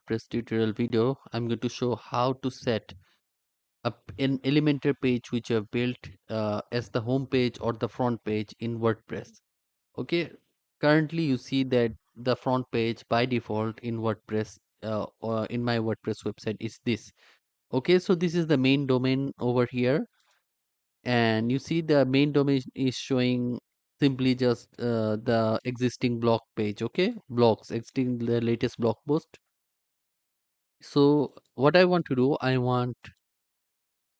WordPress tutorial video. I'm going to show how to set up an Elementor page which I've built as the home page or the front page in WordPress. Okay, currently you see that the front page by default in WordPress or in my WordPress website is this. Okay, so this is the main domain over here, and you see the main domain is showing simply just the existing blog page. Okay, blogs existing, the latest blog post. So what I want to do, I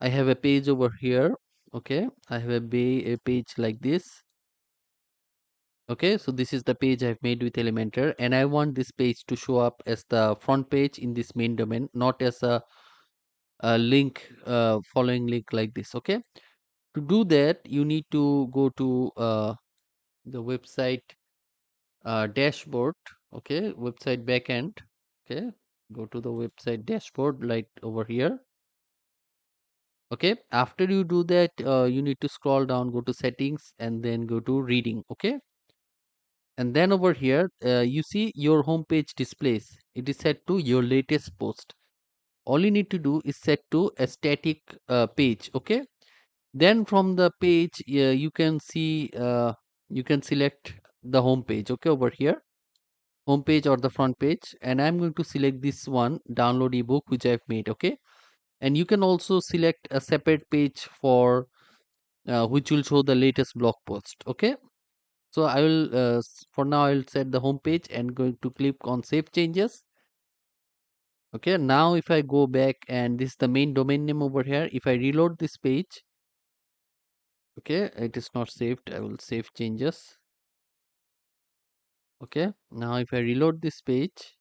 have a page over here. Okay, I have a page like this. Okay, so this is the page I've made with Elementor, and I want this page to show up as the front page in this main domain, not as a link, following link like this. Okay, to do that you need to go to the website dashboard. Okay, website backend. Okay, go to the website dashboard like over here. Okay, after you do that, you need to scroll down, go to settings, and then go to reading. Okay, and then over here you see your home page displays, it is set to your latest post. All you need to do is set to a static page. Okay, then from the page you can see you can select the home page. Okay, over here, home page or the front page, and I'm going to select this one, download ebook, which I've made. Okay, and you can also select a separate page for which will show the latest blog post. Okay, so I will for now I will set the home page and going to click on save changes. Okay, now if I go back, and this is the main domain name over here, if I reload this page, okay, it is not saved, I will save changes. Okay, now if I reload this page,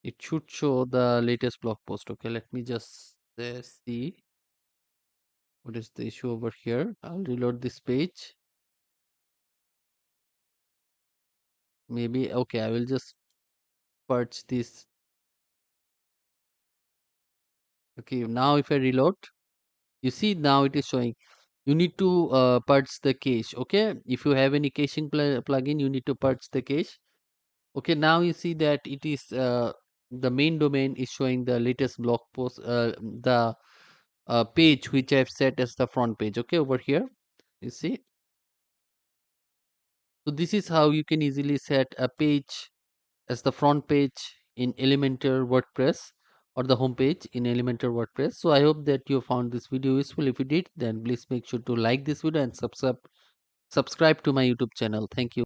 it should show the latest blog post. Okay, let me just see what is the issue over here. I'll reload this page. Maybe, okay, I will just purge this. Okay, now if I reload, you see now it is showing. You need to purge the cache. Okay, if you have any caching plugin, you need to purge the cache. Okay, now you see that it is the main domain is showing the latest blog post, the page which I've set as the front page. Okay, over here you see. So this is how you can easily set a page as the front page in Elementor WordPress, or the home page in Elementor WordPress. So I hope that you found this video useful. If you did, then please make sure to like this video and subscribe to my YouTube channel. Thank you.